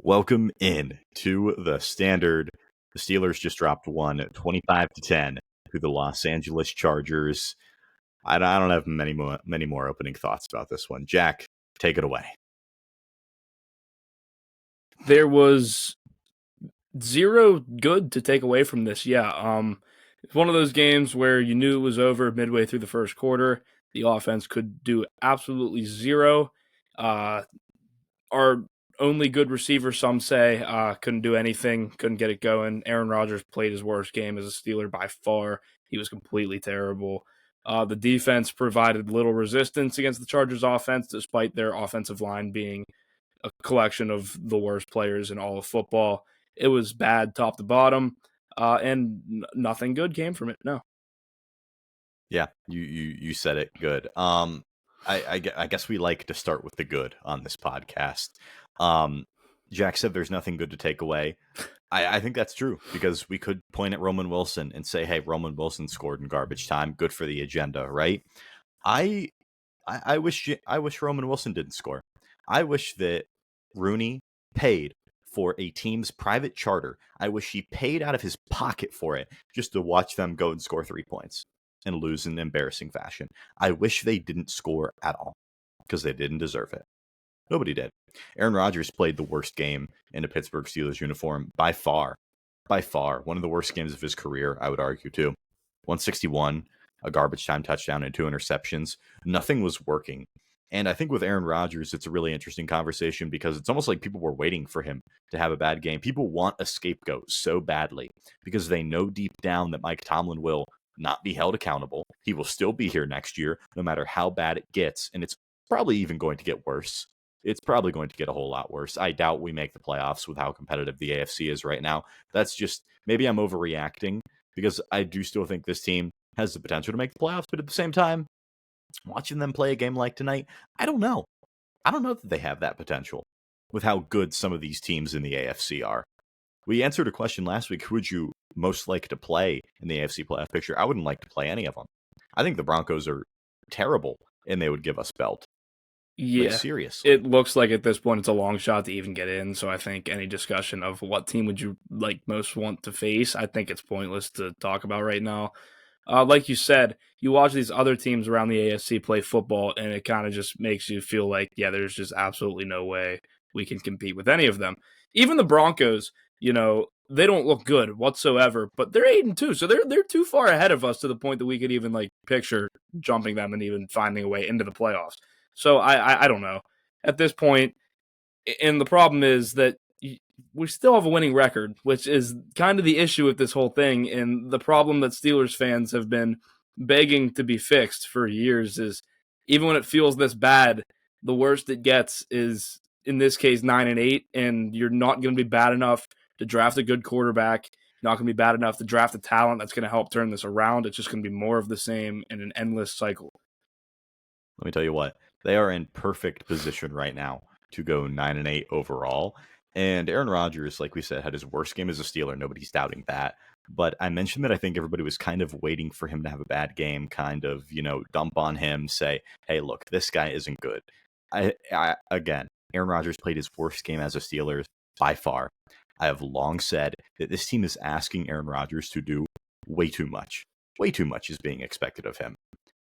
Welcome in to the Standard. The Steelers just dropped one 25-10 to the Los Angeles Chargers. I don't have many more opening thoughts about this one. Jack, take it away. There was zero good to take away from this. It's one of those games where you knew it was over midway through the first quarter. The offense could do absolutely zero. Our only good receiver, some say, couldn't do anything, couldn't get it going. Aaron Rodgers played his worst game as a Steeler by far. He was completely terrible. The defense provided little resistance against the Chargers offense, despite their offensive line being a collection of the worst players in all of football. It was bad top to bottom, and nothing good came from it. No. Yeah, you said it good. I guess we like to start with the good on this podcast. Jack said there's nothing good to take away. I think that's true, because we could point at Roman Wilson and say, hey, Roman Wilson scored in garbage time. Good for the agenda, right? I wish Roman Wilson didn't score. I wish that Rooney paid for a team's private charter. I wish he paid out of his pocket for it just to watch them go and score 3 points and lose in embarrassing fashion. I wish they didn't score at all, because they didn't deserve it. Nobody did. Aaron Rodgers played the worst game in a Pittsburgh Steelers uniform by far. By far. One of the worst games of his career, I would argue, too. 161, a garbage time touchdown and 2 interceptions. Nothing was working. And I think with Aaron Rodgers, it's a really interesting conversation, because it's almost like people were waiting for him to have a bad game. People want a scapegoat so badly because they know deep down that Mike Tomlin will not be held accountable. He will still be here next year, no matter how bad it gets. And it's probably even going to get worse. It's probably going to get a whole lot worse. I doubt we make the playoffs with how competitive the AFC is right now. That's just, maybe I'm overreacting, because I do still think this team has the potential to make the playoffs. But at the same time, watching them play a game like tonight, I don't know. I don't know that they have that potential with how good some of these teams in the AFC are. We answered a question last week. Who would you most like to play in the AFC playoff picture? I wouldn't like to play any of them. I think the Broncos are terrible, and they would give us belt. Yeah, like, seriously. It looks like at this point it's a long shot to even get in, so I think any discussion of what team would you most want to face, I think it's pointless to talk about right now. Like you said, you watch these other teams around the AFC play football, and it kind of just makes you feel like, yeah, there's just absolutely no way we can compete with any of them. Even the Broncos, they don't look good whatsoever, but they're 8-2, so they're too far ahead of us to the point that we could even picture jumping them and even finding a way into the playoffs. So I don't know. At this point, and the problem is that we still have a winning record, which is kind of the issue with this whole thing. And the problem that Steelers fans have been begging to be fixed for years is, even when it feels this bad, the worst it gets is, in this case, 9-8, and you're not going to be bad enough to draft a good quarterback. Not going to be bad enough to draft a talent that's going to help turn this around. It's just going to be more of the same in an endless cycle. Let me tell you what, they are in perfect position right now to go 9-8 overall. And Aaron Rodgers, like we said, had his worst game as a Steeler. Nobody's doubting that. But I mentioned that I think everybody was kind of waiting for him to have a bad game, kind of, dump on him, say, hey, look, this guy isn't good. Again, Aaron Rodgers played his worst game as a Steeler by far. I have long said that this team is asking Aaron Rodgers to do way too much. Way too much is being expected of him.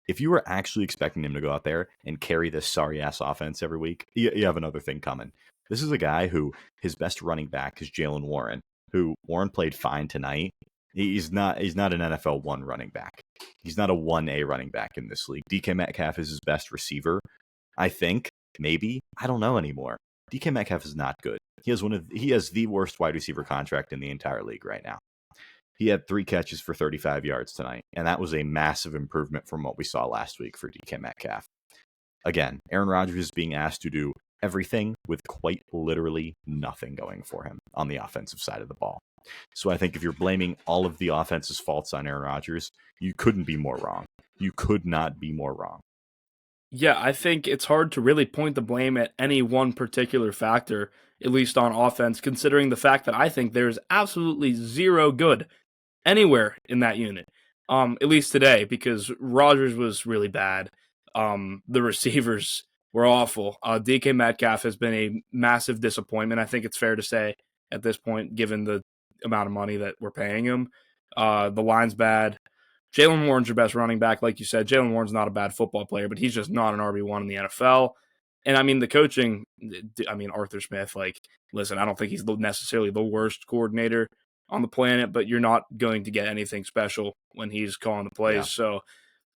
If you were actually expecting him to go out there and carry this sorry-ass offense every week, you have another thing coming. This is a guy who, his best running back is Jalen Warren, who Warren played fine tonight. He's not an NFL 1 running back. He's not a 1A running back in this league. DK Metcalf is his best receiver, I think. Maybe. I don't know anymore. DK Metcalf is not good. He has the worst wide receiver contract in the entire league right now. He had 3 catches for 35 yards tonight, and that was a massive improvement from what we saw last week for DK Metcalf. Again, Aaron Rodgers is being asked to do everything with quite literally nothing going for him on the offensive side of the ball. So I think if you're blaming all of the offense's faults on Aaron Rodgers, you couldn't be more wrong. You could not be more wrong. Yeah, I think it's hard to really point the blame at any one particular factor, at least on offense, considering the fact that I think there's absolutely zero good anywhere in that unit, at least today, because Rodgers was really bad. The receivers were awful. DK Metcalf has been a massive disappointment. I think it's fair to say at this point, given the amount of money that we're paying him. The line's bad. Jalen Warren's your best running back, like you said. Jalen Warren's not a bad football player, but he's just not an RB1 in the NFL. And I mean, the coaching, Arthur Smith, like, listen, I don't think he's necessarily the worst coordinator on the planet, but you're not going to get anything special when he's calling the plays. Yeah. So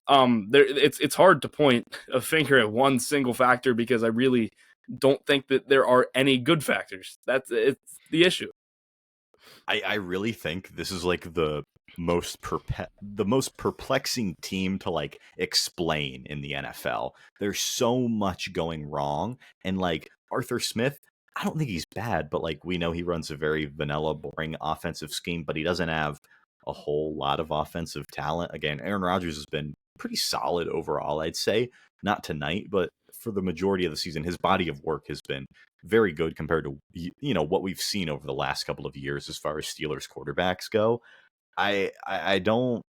it's hard to point a finger at one single factor because I really don't think that there are any good factors. It's the issue. I really think this is like the most perplexing team to like explain in the NFL. There's so much going wrong, and like Arthur Smith, I don't think he's bad, but like we know he runs a very vanilla, boring offensive scheme, but he doesn't have a whole lot of offensive talent. Again, Aaron Rodgers has been pretty solid overall, I'd say. Not tonight, but for the majority of the season, his body of work has been very good compared to what we've seen over the last couple of years as far as Steelers quarterbacks go. I don't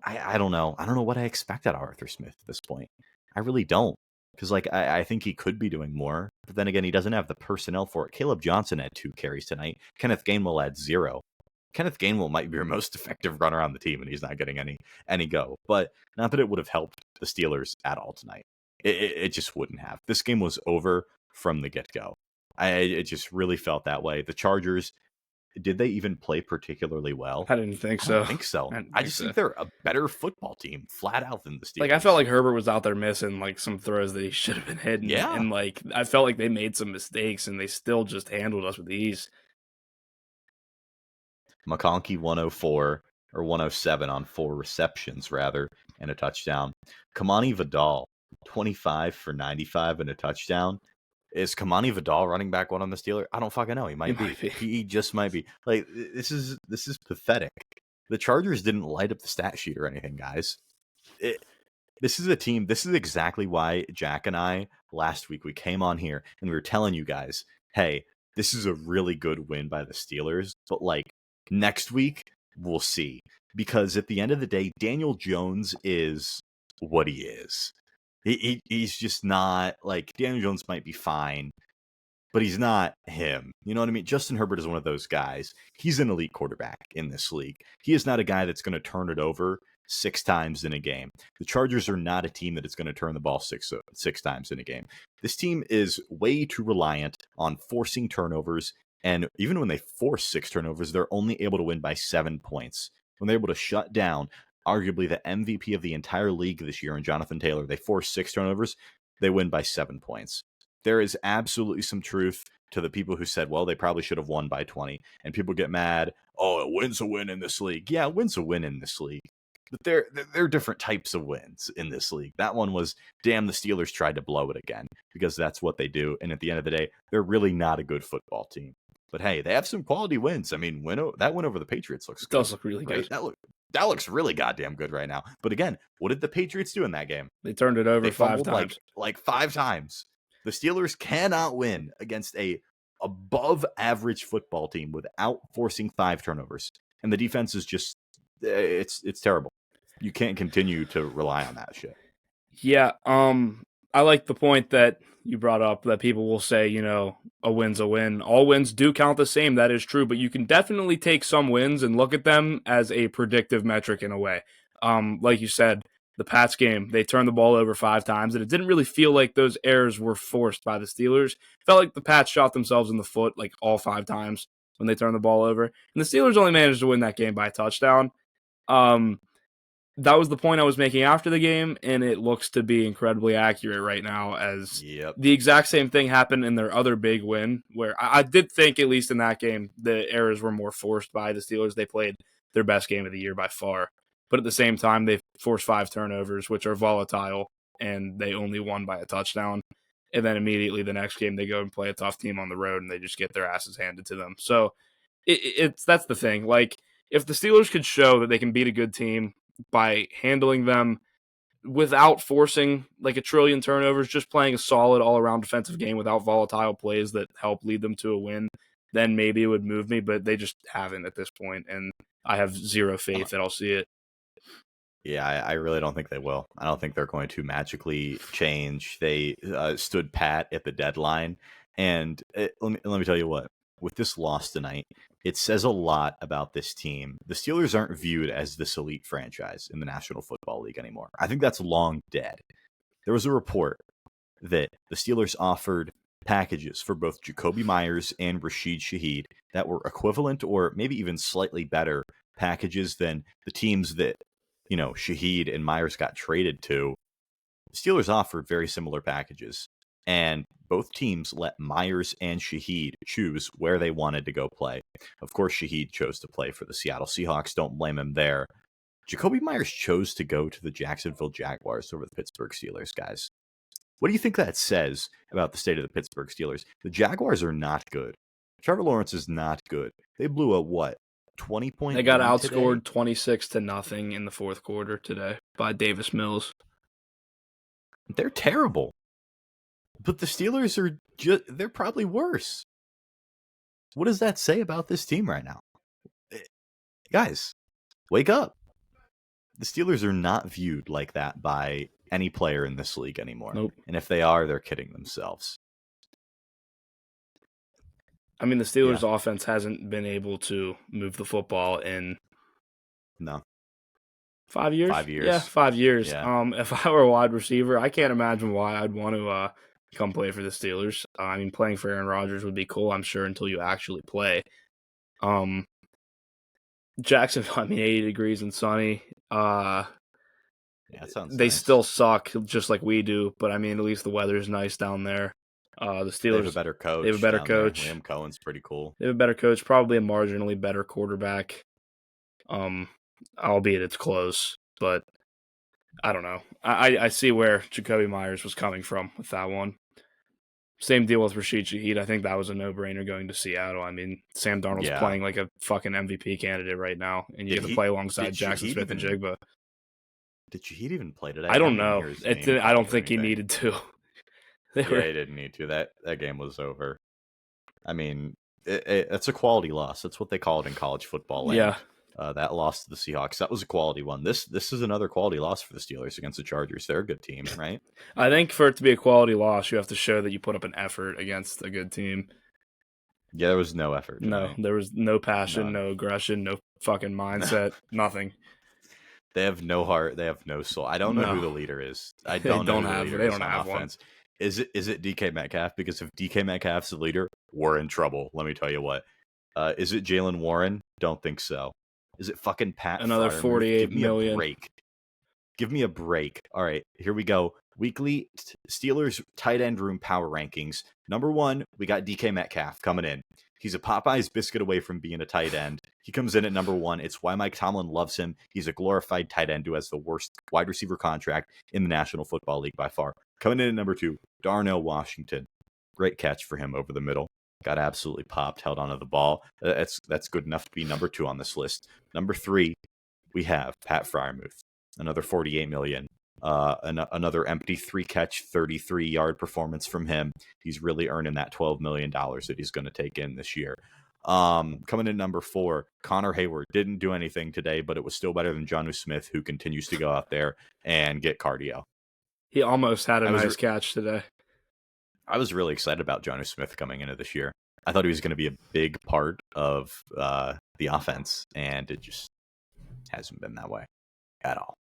know. I don't know what I expect out of Arthur Smith at this point. I really don't. Because like I think he could be doing more, but then again, he doesn't have the personnel for it. Caleb Johnson had 2 carries tonight. Kenneth Gainwell had 0. Kenneth Gainwell might be your most effective runner on the team, and he's not getting any go. But not that it would have helped the Steelers at all tonight. It just wouldn't have. This game was over from the get-go. It just really felt that way. The Chargers, did they even play particularly well? I didn't think so. I don't think so. I just think they're a better football team, flat out, than the Steelers. Like, I felt like Herbert was out there missing like some throws that he should have been hitting. Yeah. And like I felt like they made some mistakes and they still just handled us with ease. McConkey 104 or 107 on 4 receptions, rather, and a touchdown. Kamani Vidal 25 for 95 and a touchdown. Is Kamani Vidal running back 1 on the Steelers? I don't fucking know. He might be. He just might be. Like, this is pathetic. The Chargers didn't light up the stat sheet or anything, guys. This is a team. This is exactly why Jack and I last week we came on here and we were telling you guys, hey, this is a really good win by the Steelers, but like next week we'll see, because at the end of the day, Daniel Jones is what he is. He's just not like Daniel Jones might be fine, but he's not him. You know what I mean? Justin Herbert is one of those guys. He's an elite quarterback in this league. He is not a guy that's going to turn it over 6 times in a game. The Chargers are not a team that is going to turn the ball six times in a game. This team is way too reliant on forcing turnovers, and even when they force 6 turnovers, they're only able to win by 7 points. When they're able to shut down arguably the MVP of the entire league this year in Jonathan Taylor, they force 6 turnovers, they win by 7 points. There is absolutely some truth to the people who said, well, they probably should have won by 20. And people get mad, oh, a win's a win in this league. Yeah, a win's a win in this league. But there are different types of wins in this league. That one was, damn, the Steelers tried to blow it again, because that's what they do. And at the end of the day, they're really not a good football team. But hey, they have some quality wins. I mean, that win over the Patriots looks good. It does look really good. That looks really goddamn good right now. But again, what did the Patriots do in that game? They turned it over 5 times. Like 5 times. The Steelers cannot win against a above average football team without forcing 5 turnovers. And the defense is just, it's terrible. You can't continue to rely on that shit. Yeah. I like the point that you brought up, that people will say, a win's a win. All wins do count the same. That is true, but you can definitely take some wins and look at them as a predictive metric in a way. Like you said, the Pats game, they turned the ball over 5 times, and it didn't really feel like those errors were forced by the Steelers. It felt like the Pats shot themselves in the foot like all 5 times when they turned the ball over. And the Steelers only managed to win that game by a touchdown. That was the point I was making after the game, and it looks to be incredibly accurate right now, as the exact same thing happened in their other big win, where I did think, at least in that game, the errors were more forced by the Steelers. They played their best game of the year by far. But at the same time, they forced 5 turnovers, which are volatile, and they only won by a touchdown. And then immediately the next game, they go and play a tough team on the road, and they just get their asses handed to them. So that's the thing. Like, if the Steelers could show that they can beat a good team by handling them without forcing like a trillion turnovers, just playing a solid all-around defensive game without volatile plays that help lead them to a win, then maybe it would move me, but they just haven't at this point, and I have zero faith that I'll see it. Yeah, I really don't think they will. I don't think they're going to magically change. They stood pat at the deadline, and let me tell you what. With this loss tonight, it says a lot about this team. The Steelers aren't viewed as this elite franchise in the National Football League anymore. I think that's long dead. There was a report that the Steelers offered packages for both Jacoby Myers and Rashid Shaheed that were equivalent or maybe even slightly better packages than the teams that, Shaheed and Myers got traded to. The Steelers offered very similar packages, and both teams let Myers and Shaheed choose where they wanted to go play. Of course, Shaheed chose to play for the Seattle Seahawks. Don't blame him there. Jacoby Myers chose to go to the Jacksonville Jaguars over the Pittsburgh Steelers, guys. What do you think that says about the state of the Pittsburgh Steelers? The Jaguars are not good. Trevor Lawrence is not good. They blew a, 20-point They got lead today? outscored 26-0 in the fourth quarter today by Davis Mills. They're terrible. But the Steelers are they're probably worse. What does that say about this team right now? Guys, wake up. The Steelers are not viewed like that by any player in this league anymore. Nope. And if they are, they're kidding themselves. I mean, the Steelers' offense hasn't been able to move the football in 5 years. 5 years. Yeah, 5 years. Yeah. If I were a wide receiver, I can't imagine why I'd want to come play for the Steelers. I mean, playing for Aaron Rodgers would be cool, I'm sure, until you actually play. Jacksonville, I mean, 80 degrees and sunny. Yeah, that sounds they nice. still suck, just like we do. But I mean, at least the weather's nice down there. The Steelers they have a better coach. They have a better coach. Liam Cohen's pretty cool. They have a better coach, probably a marginally better quarterback. Albeit it's close, but I don't know. I see where Jacoby Myers was coming from with that one. Same deal with Rashid Shaheed. I think that was a no-brainer going to Seattle. I mean, Sam Darnold's playing like a fucking MVP candidate right now, and you get to play alongside Jackson Smith and Jigba. Did Shaheed even play today? I don't know. I don't think he needed to. He didn't need to. That game was over. I mean, it's a quality loss. That's what they call it in college football land. Yeah. That loss to the Seahawks, that was a quality one. This is another quality loss for the Steelers against the Chargers. They're a good team, right? I think for it to be a quality loss, you have to show that you put up an effort against a good team. Yeah, there was no effort. No, there was no passion, no aggression, no fucking mindset, nothing. They have no heart. They have no soul. I don't know who the leader is. I don't know who the leader is on offense. Is it DK Metcalf? Because if DK Metcalf's the leader, we're in trouble. Let me tell you what. Is it Jalen Warren? Don't think so. Is it fucking Pat? Another $48 million. Give me a break. All right, here we go. Weekly Steelers tight end room power rankings. Number 1, we got DK Metcalf coming in. He's a Popeye's biscuit away from being a tight end. He comes in at number 1. It's why Mike Tomlin loves him. He's a glorified tight end who has the worst wide receiver contract in the National Football League by far. Coming in at number 2, Darnell Washington. Great catch for him over the middle. Got absolutely popped, held onto the ball. That's good enough to be number 2 on this list. Number 3, we have Pat Freiermuth, another $48 million. Another empty 3-catch, 33-yard performance from him. He's really earning that $12 million that he's going to take in this year. Coming in number 4, Connor Hayward didn't do anything today, but it was still better than Jonnu Smith, who continues to go out there and get cardio. He almost had a nice catch today. I was really excited about Jonnu Smith coming into this year. I thought he was going to be a big part of the offense, and it just hasn't been that way at all.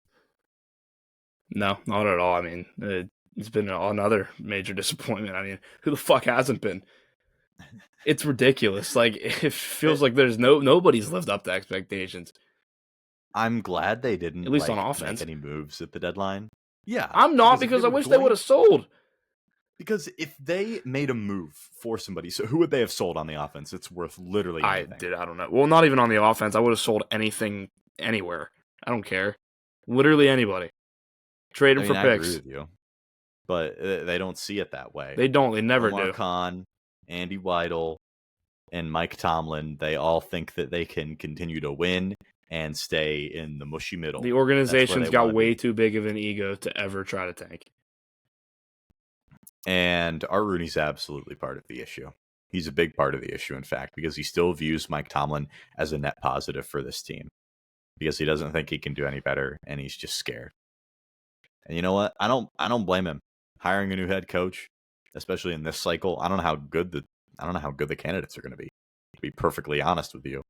No, not at all. I mean, it's been another major disappointment. I mean, who the fuck hasn't been? It's ridiculous. Like, it feels like there's nobody's lived up to expectations. I'm glad they didn't, at least on offense, make any moves at the deadline. Yeah, I'm not because I wish they would have sold. Because if they made a move for somebody, so who would they have sold on the offense? It's worth literally anything. I don't know. Well, not even on the offense. I would have sold anything, anywhere. I don't care. Literally anybody. Trade them for picks. I agree with you. But they don't see it that way. They don't. They never Omar do. Khan, Andy Weidel, and Mike Tomlin, they all think that they can continue to win and stay in the mushy middle. The organization's got way too big of an ego to ever try to tank. And Art Rooney's absolutely part of the issue. He's a big part of the issue, in fact, because he still views Mike Tomlin as a net positive for this team. because he doesn't think he can do any better, and he's just scared. And you know what? I don't blame him. Hiring a new head coach, especially in this cycle, I don't know how good the candidates are going to be. To be perfectly honest with you.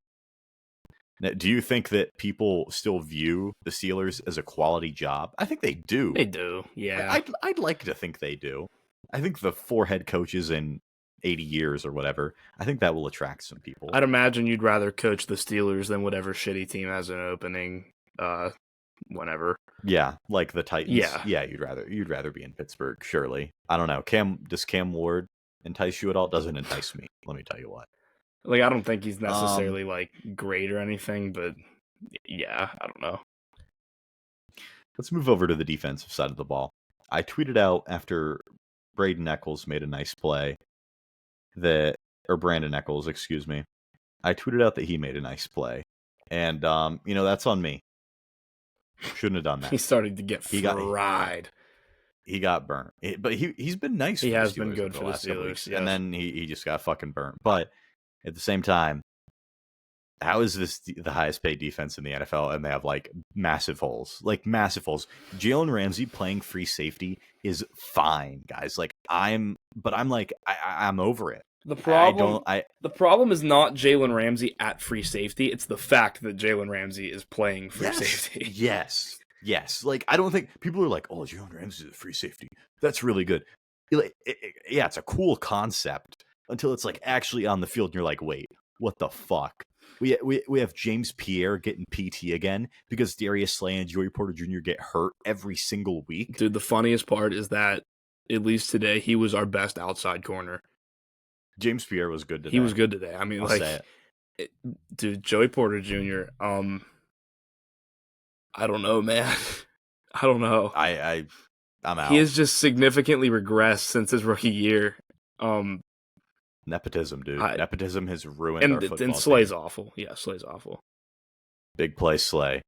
Now, do you think that people still view the Steelers as a quality job? I think they do. They do, yeah. I'd like to think they do. I think the 4 head coaches in 80 years or whatever, I think that will attract some people. I'd imagine you'd rather coach the Steelers than whatever shitty team has an opening whenever. Yeah, like the Titans. Yeah. You'd rather be in Pittsburgh, surely. I don't know. Does Cam Ward entice you at all? Doesn't entice me. Let me tell you what. Like, I don't think he's necessarily like great or anything, but yeah, I don't know. Let's move over to the defensive side of the ball. I tweeted out after Braden Eccles made a nice play or Brandon Eccles, excuse me. I tweeted out that he made a nice play. And, that's on me. Shouldn't have done that. He started to get fried. He got burnt. But he's been nice. He has been good for the Steelers. Yes. And then he just got fucking burnt. But at the same time, how is this the highest paid defense in the NFL? And they have like massive holes. Jalen Ramsey playing free safety is fine, guys. Like I'm over it. The problem is not Jalen Ramsey at free safety. It's the fact that Jalen Ramsey is playing free safety. Yes. Like, I don't think people are like, oh, Jalen Ramsey is a free safety. That's really good. It's a cool concept until it's like actually on the field and you're like, wait, what the fuck? We have James Pierre getting PT again because Darius Slay and Joey Porter Jr. get hurt every single week. Dude, the funniest part is that, at least today, he was our best outside corner. James Pierre was good today. He was good today. I mean, dude, Joey Porter Jr., I don't know, man. I don't know. I'm out. He has just significantly regressed since his rookie year. Nepotism, dude. Nepotism has ruined our football and Slay's awful. Yeah, Slay's awful. Big play Slay.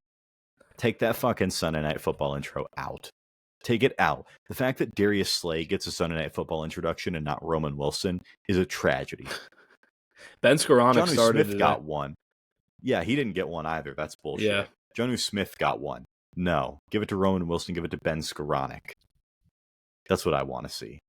Take that fucking Sunday Night Football intro out. Take it out. The fact that Darius Slay gets a Sunday Night Football introduction and not Roman Wilson is a tragedy. Ben Skoranek started. Smith got one. Yeah, he didn't get one either. That's bullshit. Yeah. Jonnu Smith got one. No. Give it to Roman Wilson. Give it to Ben Skoranek. That's what I want to see.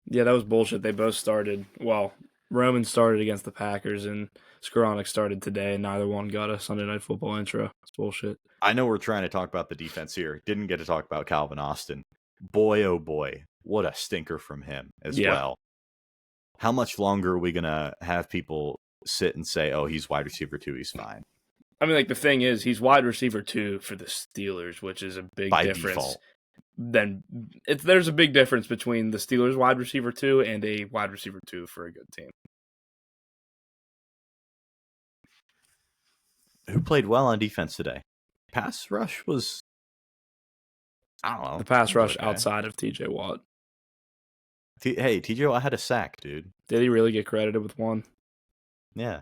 Yeah, that was bullshit. They both started. Well, Roman started against the Packers and Skoranek started today, and neither one got a Sunday Night Football intro. It's bullshit. I know we're trying to talk about the defense here. Didn't get to talk about Calvin Austin. Boy, oh boy, what a stinker from him as well. How much longer are we going to have people sit and say, oh, he's wide receiver 2, he's fine? I mean, like, the thing is, he's wide receiver 2 for the Steelers, which is a big difference. There's a big difference between the Steelers wide receiver 2 and a wide receiver 2 for a good team. Who played well on defense today? Pass rush was, I don't know. The pass rush outside of TJ Watt. Hey, TJ Watt had a sack, dude. Did he really get credited with one? Yeah.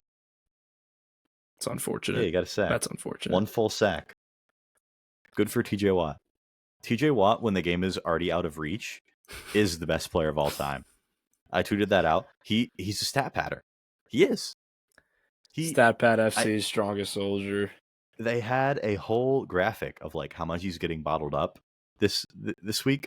It's unfortunate. Yeah, he got a sack. That's unfortunate. One full sack. Good for TJ Watt. TJ Watt, when the game is already out of reach, is the best player of all time. I tweeted that out. He's a stat padder. He is. Stat Pad FC's strongest soldier. They had a whole graphic of like how much he's getting bottled up this week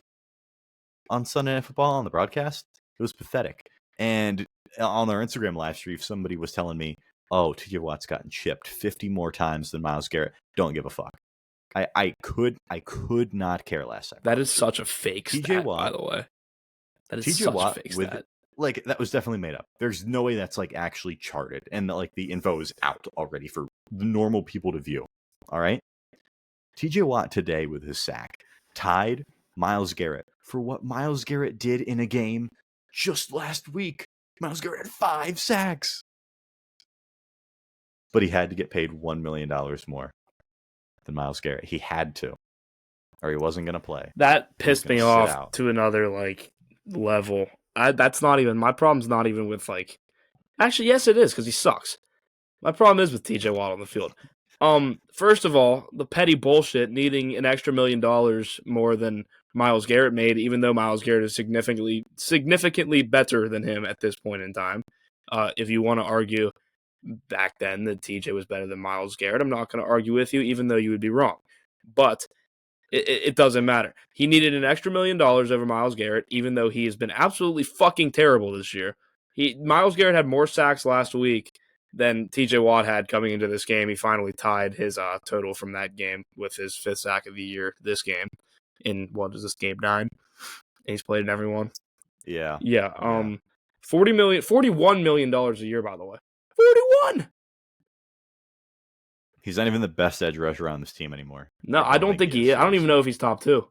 on Sunday Night Football on the broadcast. It was pathetic. And on their Instagram live stream, somebody was telling me, oh, TJ Watt's gotten chipped 50 more times than Myles Garrett. Don't give a fuck. I could not care less. That is such a fake stat, by the way. That is such a fake stat. Like, that was definitely made up. There's no way that's like actually charted and like the info is out already for the normal people to view. All right. TJ Watt today with his sack tied Myles Garrett for what Myles Garrett did in a game just last week. Myles Garrett had 5 sacks. But he had to get paid $1 million more than Myles Garrett. He had to, or he wasn't going to play. That pissed me off to another like level. That's not even my problem's. Not even with like. Actually, yes, it is because he sucks. My problem is with TJ Watt on the field. First of all, the petty bullshit needing an extra $1 million more than Myles Garrett made, even though Myles Garrett is significantly better than him at this point in time. If you want to argue back then that TJ was better than Myles Garrett. I'm not going to argue with you, even though you would be wrong. But it doesn't matter. He needed an extra $1 million over Myles Garrett, even though he has been absolutely fucking terrible this year. Myles Garrett had more sacks last week than TJ Watt had coming into this game. He finally tied his total from that game with his 5th sack of the year this game. In, what is this, game 9? He's played in every one. Yeah. Yeah. $41 million a year, by the way. 41. He's not even the best edge rusher on this team anymore. No, I don't think he is. I don't even know if he's top 2.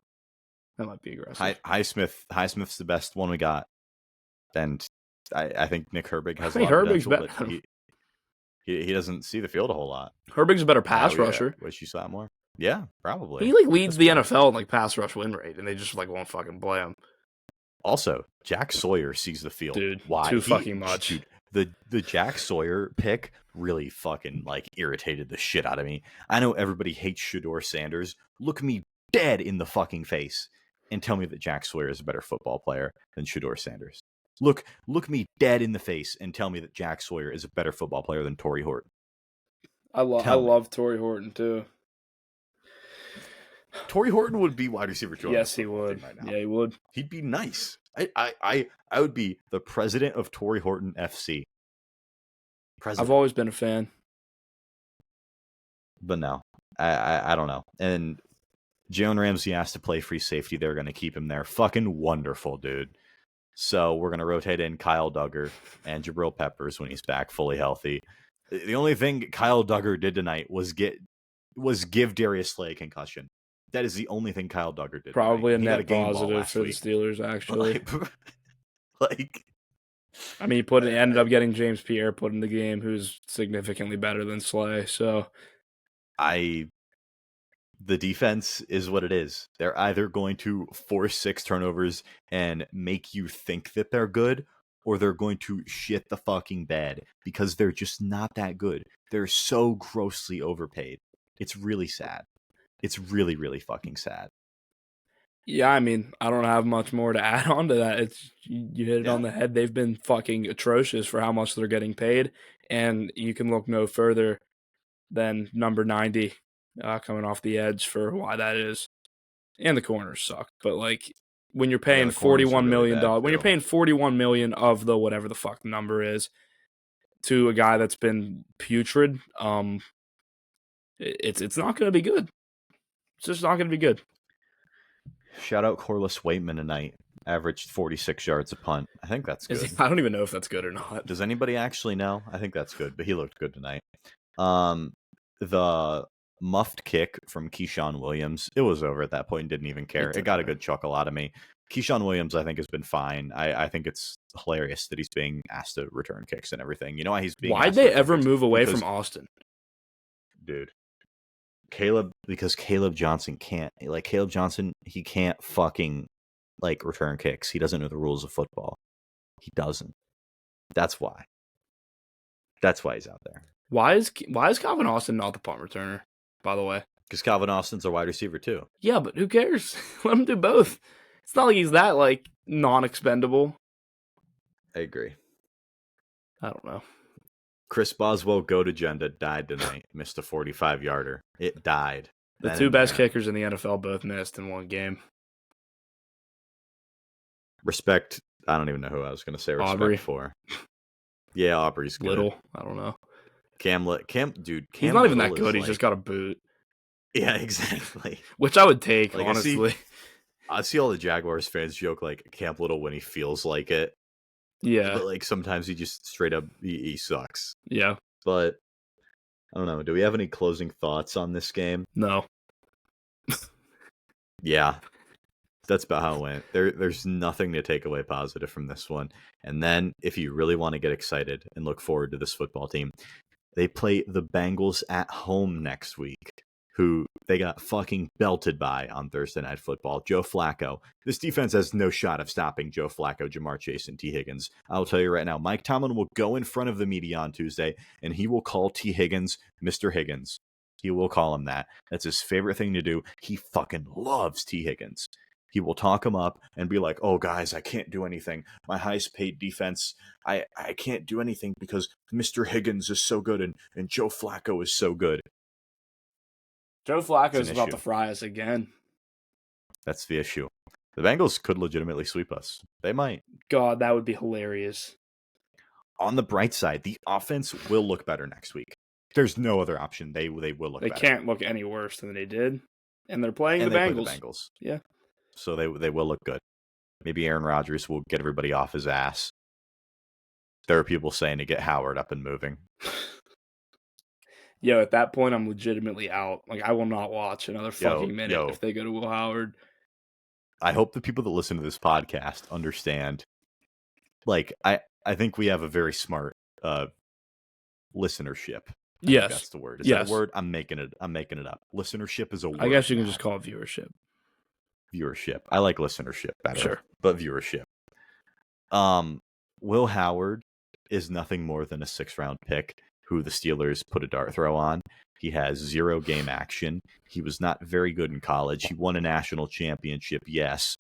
That might be aggressive. Highsmith's the best one we got. And I think Nick Herbig has a lot Herbig's of potential, but he doesn't see the field a whole lot. Herbig's a better pass rusher. Wish you saw more. Yeah, probably. He leads the NFL in pass rush win rate, and they just won't fucking play him. Also, Jack Sawyer sees the field. Dude, why? Too fucking much. Dude, the Jack Sawyer pick really fucking irritated the shit out of me. I know everybody hates Shedeur Sanders. Look me dead in the fucking face and tell me that Jack Sawyer is a better football player than Shedeur Sanders. Look me dead in the face and tell me that Jack Sawyer is a better football player than Torrey Horton. I love Torrey Horton too. Torrey Horton would be wide receiver 2. Yes, he would. Right now. Yeah, he would. He'd be nice. I would be the president of Torrey Horton FC. I've always been a fan. But no, I don't know. And Jalen Ramsey asked to play free safety. They're going to keep him there. Fucking wonderful, dude. So we're going to rotate in Kyle Duggar and Jabril Peppers when he's back fully healthy. The only thing Kyle Duggar did tonight was give Darius Slay a concussion. That is the only thing Kyle Duggar did. Probably a net positive for the Steelers, actually. I mean, he ended up getting James Pierre put in the game, who's significantly better than Slay. So, the defense is what it is. They're either going to force 6 turnovers and make you think that they're good, or they're going to shit the fucking bed because they're just not that good. They're so grossly overpaid. It's really sad. It's really, really fucking sad. Yeah, I mean, I don't have much more to add on to that. You hit it on the head. They've been fucking atrocious for how much they're getting paid, and you can look no further than number 90 coming off the edge for why that is. And the corners suck, but when you're paying $41 million, when you're paying $41 million of the whatever the fuck the number is to a guy that's been putrid, it's not going to be good. It's just not going to be good. Shout out Corliss Waitman tonight. Averaged 46 yards a punt. I think that's good. I don't even know if that's good or not. Does anybody actually know? I think that's good, but he looked good tonight. The muffed kick from Keyshawn Williams, it was over at that point and didn't even care. It got a good chuckle out of me. Keyshawn Williams, I think, has been fine. I think it's hilarious that he's being asked to return kicks and everything. You know why he's being Why'd they ever move away from Austin? Dude. Because Caleb Johnson can't. Caleb Johnson, he can't fucking return kicks. He doesn't know the rules of football. He doesn't. That's why. That's why he's out there. Why is Calvin Austin not the punt returner, by the way? Because Calvin Austin's a wide receiver too. Yeah, but who cares? Let him do both. It's not like he's that non-expendable. I agree. I don't know. Chris Boswell goat agenda died tonight. Missed a 45-yarder. It died. The two best kickers in the NFL both missed in one game. Respect. I don't even know who I was going to say respect Aubrey. For. Yeah, Aubrey's good. Little. I don't know. Cam, he's not even that good. He's just got a boot. Yeah, exactly. Which I would take, honestly. I see all the Jaguars fans joke Cam Little when he feels like it. Yeah. But sometimes he just straight up he sucks. Yeah. But I don't know. Do we have any closing thoughts on this game? No. Yeah. That's about how it went. There's nothing to take away positive from this one. And then if you really want to get excited and look forward to this football team, they play the Bengals at home next week, who they got fucking belted by on Thursday Night Football. Joe Flacco. This defense has no shot of stopping Joe Flacco, Jamar Chase, and T. Higgins. I'll tell you right now, Mike Tomlin will go in front of the media on Tuesday, and he will call T. Higgins Mr. Higgins. He will call him that. That's his favorite thing to do. He fucking loves T. Higgins. He will talk him up and be like, "Oh, guys, I can't do anything. My highest paid defense, I can't do anything because Mr. Higgins is so good and Joe Flacco is so good." Joe It's Flacco an is about issue. to fry us again. That's the issue. The Bengals could legitimately sweep us. They might. God, that would be hilarious. On the bright side, the offense will look better next week. There's no other option. They will look They better. can't look any worse than they did. And they're playing And the they Bengals. play the Bengals. Yeah. So they will look good. Maybe Aaron Rodgers will get everybody off his ass. There are people saying to get Howard up and moving. Yo, at that point, I'm legitimately out. Like, I will not watch another fucking minute if they go to Will Howard. I hope the people that listen to this podcast understand. Like, I think we have a very smart listenership. I think that's the word. Is that a word? I'm making it up. Listenership is a word. I guess you can just call it viewership. Viewership. I like listenership better. Sure. But viewership. Will Howard is nothing more than a 6th-round pick who the Steelers put a dart throw on. He has 0 game action. He was not very good in college. He won a national championship, yes.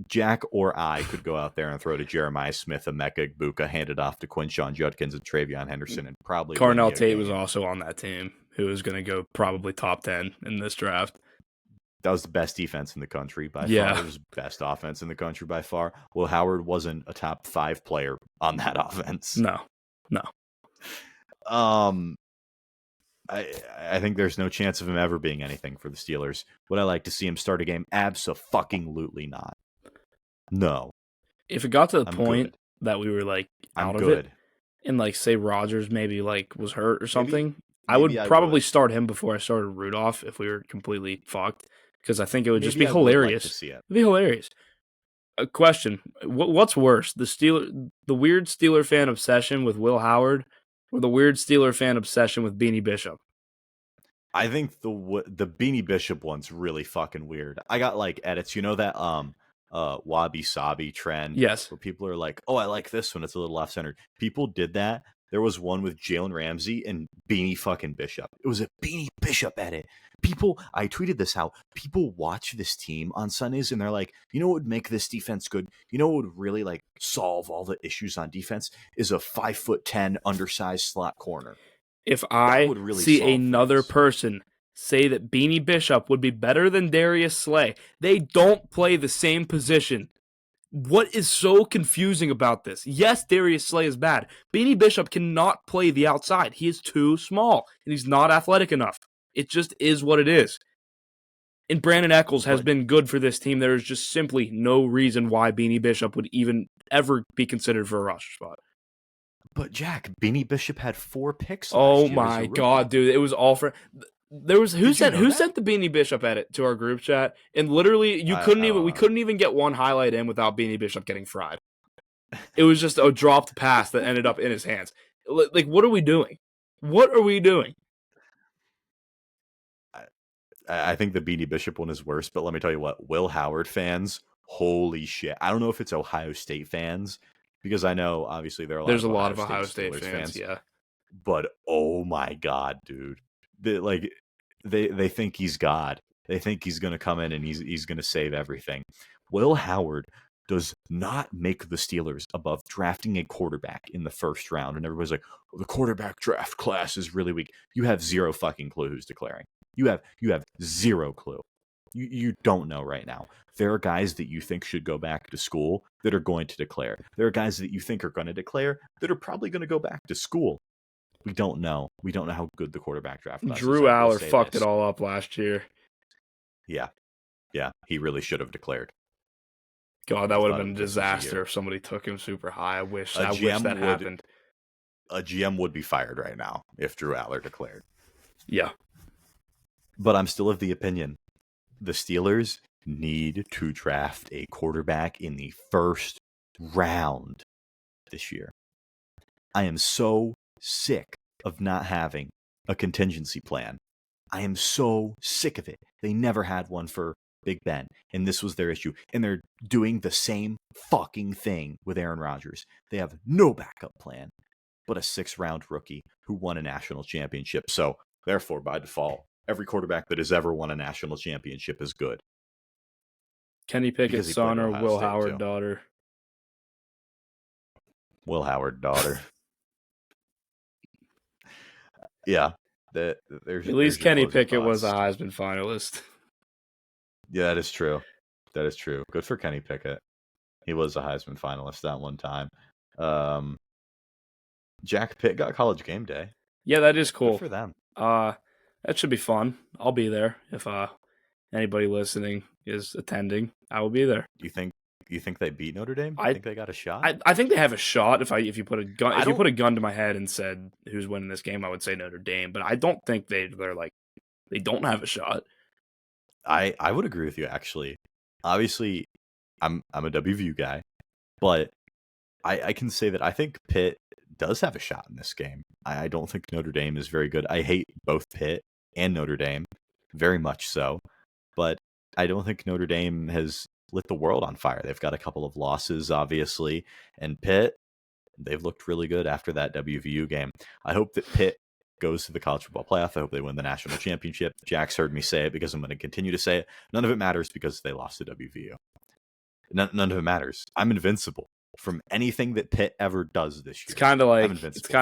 Jack or I could go out there and throw to Jeremiah Smith, Emeka Egbuka, hand it off to Quinshon Judkins and Travion Henderson, and probably Carnell Tate was also on that team, who was going to go probably top 10 in this draft. That was the best defense in the country by far. It was best offense in the country by far. Will Howard wasn't a top 5 player on that offense. No. I think there's no chance of him ever being anything for the Steelers. Would I like to see him start a game? Abso-fucking-lutely not. No. If it got to the point that we were like out of it, and like say Rodgers maybe like was hurt or something, I would probably start him before I started Rudolph if we were completely fucked, because I think it would just be hilarious. Like to see it. It'd be hilarious. A question: what's worse, the weird Steeler fan obsession with Will Howard, or the weird Steeler fan obsession with Beanie Bishop? I think the Beanie Bishop one's really fucking weird. I got like edits. You know that wabi sabi trend? Yes. Where people are like, "Oh, I like this one. It's a little off centered." People did that. There was one with Jalen Ramsey and Beanie fucking Bishop. It was a Beanie Bishop edit. I tweeted this out. People watch this team on Sundays and they're like, you know what would make this defense good? You know what would really like solve all the issues on defense is a 5'10" undersized slot corner. If I see another person say that Beanie Bishop would be better than Darius Slay, they don't play the same position. What is so confusing about this? Yes, Darius Slay is bad. Beanie Bishop cannot play the outside. He is too small, and he's not athletic enough. It just is what it is. And Brandon Echols has been good for this team. There is just simply no reason why Beanie Bishop would even ever be considered for a roster spot. But Jack, Beanie Bishop had 4 picks. Oh my god, dude! It was all for. There was who sent the Beanie Bishop edit to our group chat, and literally we couldn't even get one highlight in without Beanie Bishop getting fried. It was just a dropped pass that ended up in his hands. Like, what are we doing? What are we doing? I think the Beanie Bishop one is worse, but let me tell you what, Will Howard fans, holy shit! I don't know if it's Ohio State fans, because I know obviously there's a lot of Ohio State fans, yeah. But oh my god, dude. They think he's God. They think he's going to come in and he's going to save everything. Will Howard does not make the Steelers above drafting a quarterback in the 1st round. And everybody's like, oh, the quarterback draft class is really weak. You have 0 fucking clue who's declaring. You have 0 clue. You don't know right now. There are guys that you think should go back to school that are going to declare. There are guys that you think are going to declare that are probably going to go back to school. We don't know. We don't know how good the quarterback draft class is. Drew Aller fucked it all up last year. Yeah. He really should have declared. God, that would have been a disaster if somebody took him super high. I wish that happened. A GM would be fired right now if Drew Aller declared. Yeah. But I'm still of the opinion the Steelers need to draft a quarterback in the 1st round this year. I am so sick of not having a contingency plan. I am so sick of it. They never had one for Big Ben, and this was their issue. And they're doing the same fucking thing with Aaron Rodgers. They have no backup plan but a 6th-round rookie who won a national championship. So, therefore, by default, every quarterback that has ever won a national championship is good. Kenny because Pickett's he played son at or Ohio Will State Howard too. daughter? Will Howard daughter. Yeah, there's At least your Kenny closing Pickett was a thoughts. Heisman finalist. Yeah, that is true. That is true. Good for Kenny Pickett. He was a Heisman finalist that one time. Jack Pitt got College Game Day. Yeah, that is Good cool. for them. That should be fun. I'll be there if anybody listening is attending. I will be there. You think they beat Notre Dame? I Think they got a shot? I think they have a shot. If you put a gun I if you don't. put a gun to my head and said who's winning this game, I would say Notre Dame. But I don't think they're like they don't have a shot. I would agree with you actually. Obviously, I'm a WVU guy, but I can say that I think Pitt does have a shot in this game. I don't think Notre Dame is very good. I hate both Pitt and Notre Dame, very much so. But I don't think Notre Dame has lit the world on fire. They've got a couple of losses, obviously, and Pitt, they've looked really good after that WVU game. I hope that Pitt goes to the college football playoff. I hope they win the national championship. Jack's heard me say it because I'm going to continue to say it. None of it matters because they lost to WVU. None of it matters. I'm invincible from anything that Pitt ever does this year. It's kind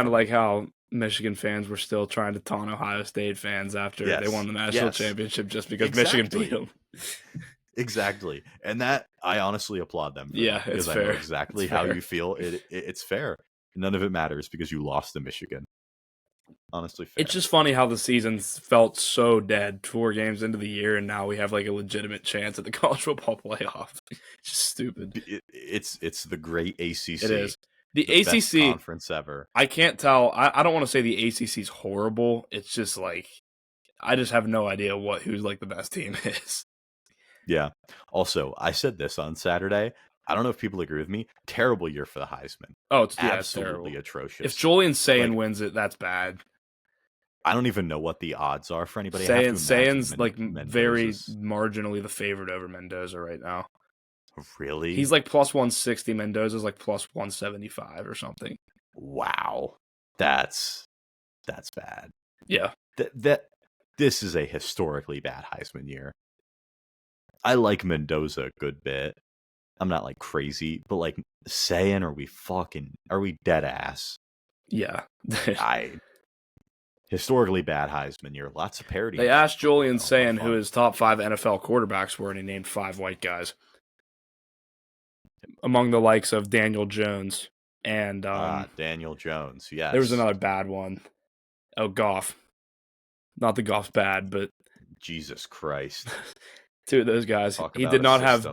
of like how Michigan fans were still trying to taunt Ohio State fans after they won the national championship just because Michigan beat them. Exactly. And that I honestly applaud them for yeah, that, because it's I know fair. exactly It's how fair. you feel. It's fair. None of it matters because you lost to Michigan. Honestly fair. It's just funny how the season's felt so dead 4 games into the year, and now we have like a legitimate chance at the college football playoff. It's just stupid. It's the great ACC. It is. The best ACC conference ever. I can't tell. I don't want to say the ACC's horrible. It's just like I just have no idea who's like the best team is. Yeah. Also, I said this on Saturday. I don't know if people agree with me. Terrible year for the Heisman. Oh, it's absolutely terrible. atrocious. If Julian Sayin wins it, that's bad. I don't even know what the odds are for anybody. Sayin's like very Mendoza's... marginally the favorite over Mendoza right now. Really? He's like plus 160. Mendoza's like plus 175 or something. Wow. That's bad. Yeah. This is a historically bad Heisman year. I like Mendoza a good bit. I'm not like crazy, but like Sayin, are we dead ass? Yeah. Historically bad Heisman year. Lots of parity. They asked Julian Sayin who his top 5 NFL quarterbacks were, and he named 5 white guys. Among the likes of Daniel Jones and Daniel Jones, yes. There was another bad one. Oh, Goff. Not that Goff's bad, but Jesus Christ. 2 of those guys. He did not have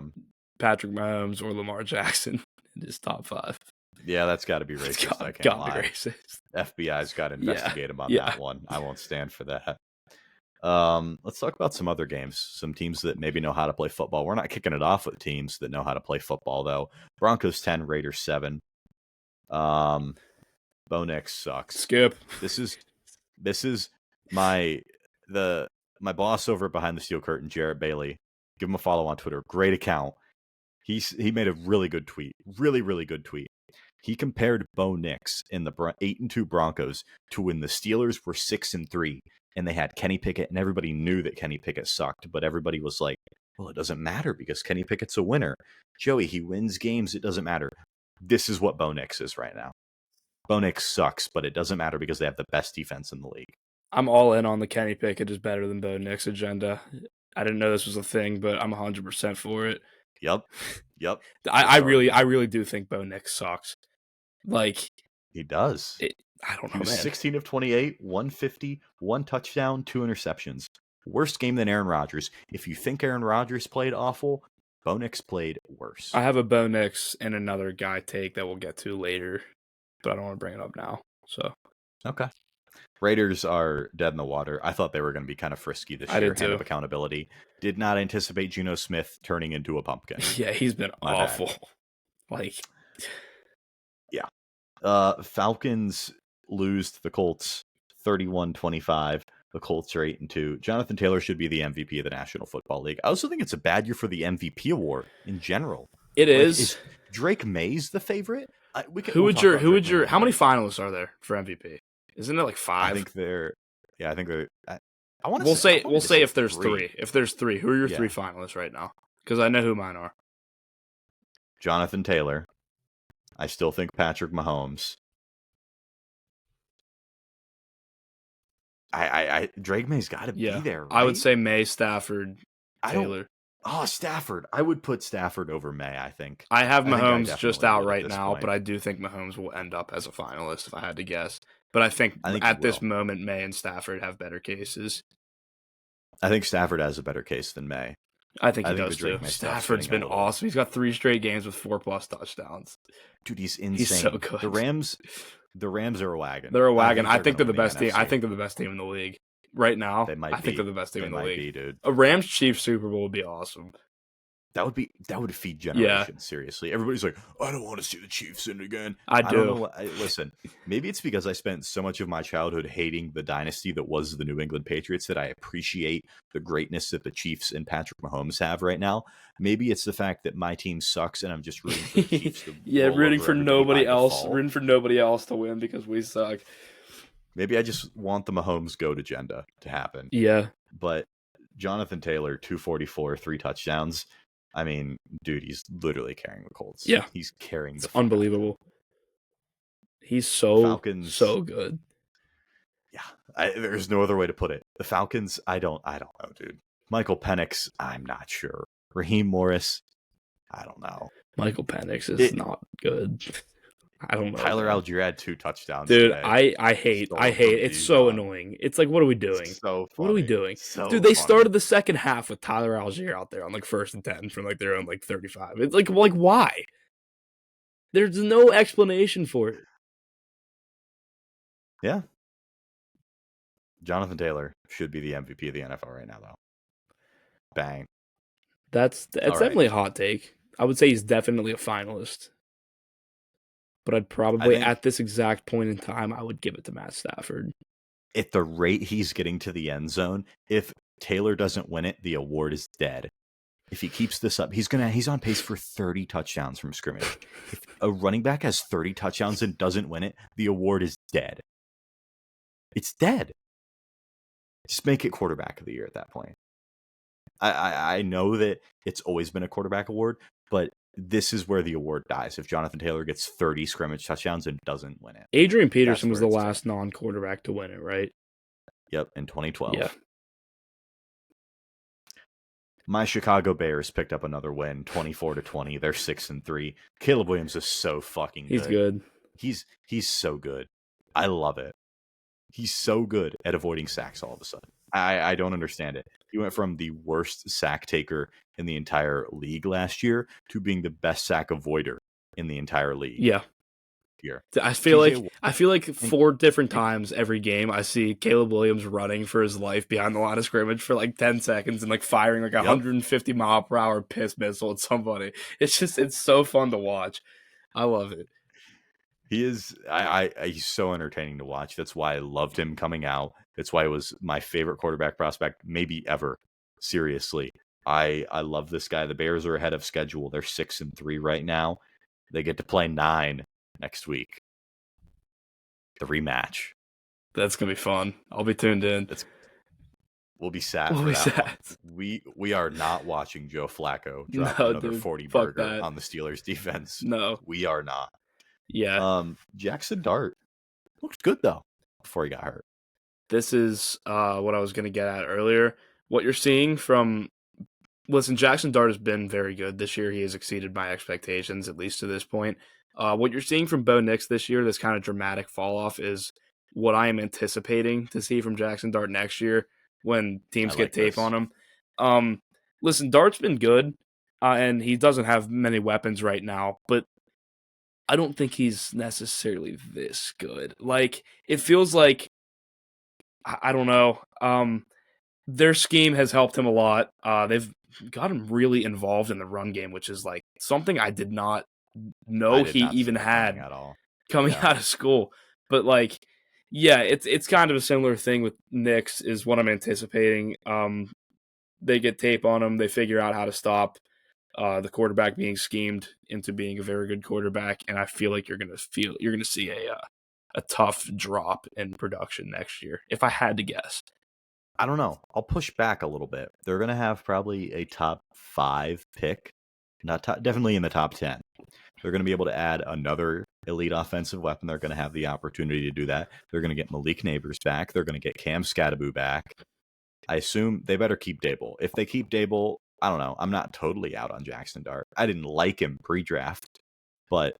Patrick Mahomes or Lamar Jackson in his top 5. Yeah, that's got to be racist. I can't lie. Racist. FBI's got to investigate him on that one. I won't stand for that. Let's talk about some other games. Some teams that maybe know how to play football. We're not kicking it off with teams that know how to play football, though. Broncos 10, Raiders 7. Bo Nix sucks. Skip. This is my boss over behind the steel curtain, Jarrett Bailey. Give him a follow on Twitter. Great account. He made a really good tweet. Really, really good tweet. He compared Bo Nix in the 8-2 Broncos to when the Steelers were 6-3 and they had Kenny Pickett, and everybody knew that Kenny Pickett sucked, but everybody was like, well, it doesn't matter because Kenny Pickett's a winner. Joey, he wins games. It doesn't matter. This is what Bo Nix is right now. Bo Nix sucks, but it doesn't matter because they have the best defense in the league. I'm all in on the Kenny Pickett is better than Bo Nix agenda. I didn't know this was a thing, but I'm 100% for it. Yep. I really do think Bo Nix sucks. Like he does. I don't know. He was 16 of 28, 150, 1 touchdown, 2 interceptions. Worst game than Aaron Rodgers. If you think Aaron Rodgers played awful, Bo Nix played worse. I have a Bo Nix and another guy take that we'll get to later, but I don't want to bring it up now. So okay. Raiders are dead in the water. I thought they were going to be kind of frisky this year. Hand of accountability. Did not anticipate Geno Smith turning into a pumpkin. Yeah, he's been awful. Like, yeah. Falcons lose to the Colts 31-25. The Colts are 8-2. Jonathan Taylor should be the MVP of the National Football League. I also think it's a bad year for the MVP award in general. It is Drake May's the favorite? How many finalists are there for MVP? Isn't it like 5? I think they're. I want to. We'll say if there's 3. If there's 3, who are your 3 finalists right now? because I know who mine are. Jonathan Taylor. I still think Patrick Mahomes. Drake May's got to be there, right? I would say May, Stafford, Taylor. Stafford. I would put Stafford over May, I think. I have I think I Mahomes just definitely out would at right this now, point. but I do think Mahomes will end up as a finalist if I had to guess. But I think he at this will. moment, May and Stafford have better cases. I think Stafford has a better case than May. I think he the does Drake too. May stuff's Stafford's getting been a little... awesome. He's got 3 straight games with 4+ touchdowns. Dude, he's insane. He's so good. The Rams are a wagon. They're a wagon. I think they're the gonna win best team. I think they're the best team in the league right now. They might I think be. they're the best team in the league. Be, dude. A Rams Chiefs Super Bowl would be awesome. That would feed generations. Seriously, everybody's like, I don't want to see the Chiefs in again. I do. don't know. Listen, maybe it's because I spent so much of my childhood hating the dynasty that was the New England Patriots that I appreciate the greatness that the Chiefs and Patrick Mahomes have right now. Maybe it's the fact that my team sucks and I'm just rooting for the Chiefs to rooting for nobody else. Default. Rooting for nobody else to win because we suck. Maybe I just want the Mahomes GOAT agenda to happen. Yeah, but Jonathan Taylor, 244, 3 touchdowns. I mean, dude, he's literally carrying the Colts. Yeah. He's carrying it's unbelievable. He's so good. Yeah. There's no other way to put it. The Falcons, I don't know, dude. Michael Penix, I'm not sure. Raheem Morris, I don't know. Michael Penix is not good. I don't know. Tyler Algier had 2 touchdowns. Dude, today. I hate. It's so annoying. It's like, what are we doing? So funny. What are we doing? So dude, they funny. started the second half with Tyler Algier out there on like 1st and 10 from like their own like 35. It's like why? There's no explanation for it. Yeah. Jonathan Taylor should be the MVP of the NFL right now, though. Bang. That's definitely a hot take. I would say he's definitely a finalist. But I'd probably, at this exact point in time, I would give it to Matt Stafford. At the rate he's getting to the end zone, if Taylor doesn't win it, the award is dead. If he keeps this up, he's on pace for 30 touchdowns from scrimmage. If a running back has 30 touchdowns and doesn't win it, the award is dead. It's dead. Just make it quarterback of the year at that point. I know that it's always been a quarterback award, but this is where the award dies. If Jonathan Taylor gets 30 scrimmage touchdowns and doesn't win it. Adrian Peterson was the last non-quarterback to win it, right? Yep, in 2012. Yeah. My Chicago Bears picked up another win, 24-20. They're 6-3. Caleb Williams is so fucking good. He's good. He's so good. I love it. He's so good at avoiding sacks all of a sudden. I don't understand it. He went from the worst sack taker in the entire league last year to being the best sack avoider in the entire league. Yeah. Here. I feel like 4 different times every game I see Caleb Williams running for his life behind the line of scrimmage for like 10 seconds and like firing like 150 mile per hour piss missile at somebody. It's so fun to watch. I love it. He is. He's so entertaining to watch. That's why I loved him coming out. That's why it was my favorite quarterback prospect, maybe ever. Seriously, I love this guy. The Bears are ahead of schedule. They're 6-3 right now. They get to play 9 next week. The rematch. That's gonna be fun. I'll be tuned in. We'll be sad for that one. We are not watching Joe Flacco drop another 40 burger on the Steelers defense. No, we are not. Yeah. Jackson Dart looked good though before he got hurt. This is what I was going to get at earlier. What you're seeing from Jackson Dart has been very good this year. He has exceeded my expectations, at least to this point. What you're seeing from Bo Nix this year, this kind of dramatic fall off, is what I am anticipating to see from Jackson Dart next year when teams get tape on him. Dart's been good, and he doesn't have many weapons right now, but I don't think he's necessarily this good. Like, it feels like, I don't know, their scheme has helped him a lot. They've got him really involved in the run game, which is like something I did not know he even had coming out of school. But like, yeah, it's kind of a similar thing with Nix is what I'm anticipating. They get tape on him. They figure out how to stop the quarterback being schemed into being a very good quarterback, and I feel like you're gonna see a tough drop in production next year, if I had to guess. I don't know. I'll push back a little bit. They're going to have probably a top 5 pick, definitely in the top 10. They're going to be able to add another elite offensive weapon. They're going to have the opportunity to do that. They're going to get Malik Neighbors back. They're going to get Cam Scattaboo back. I assume they better keep Dable. If they keep Dable, I don't know. I'm not totally out on Jackson Dart. I didn't like him pre-draft, but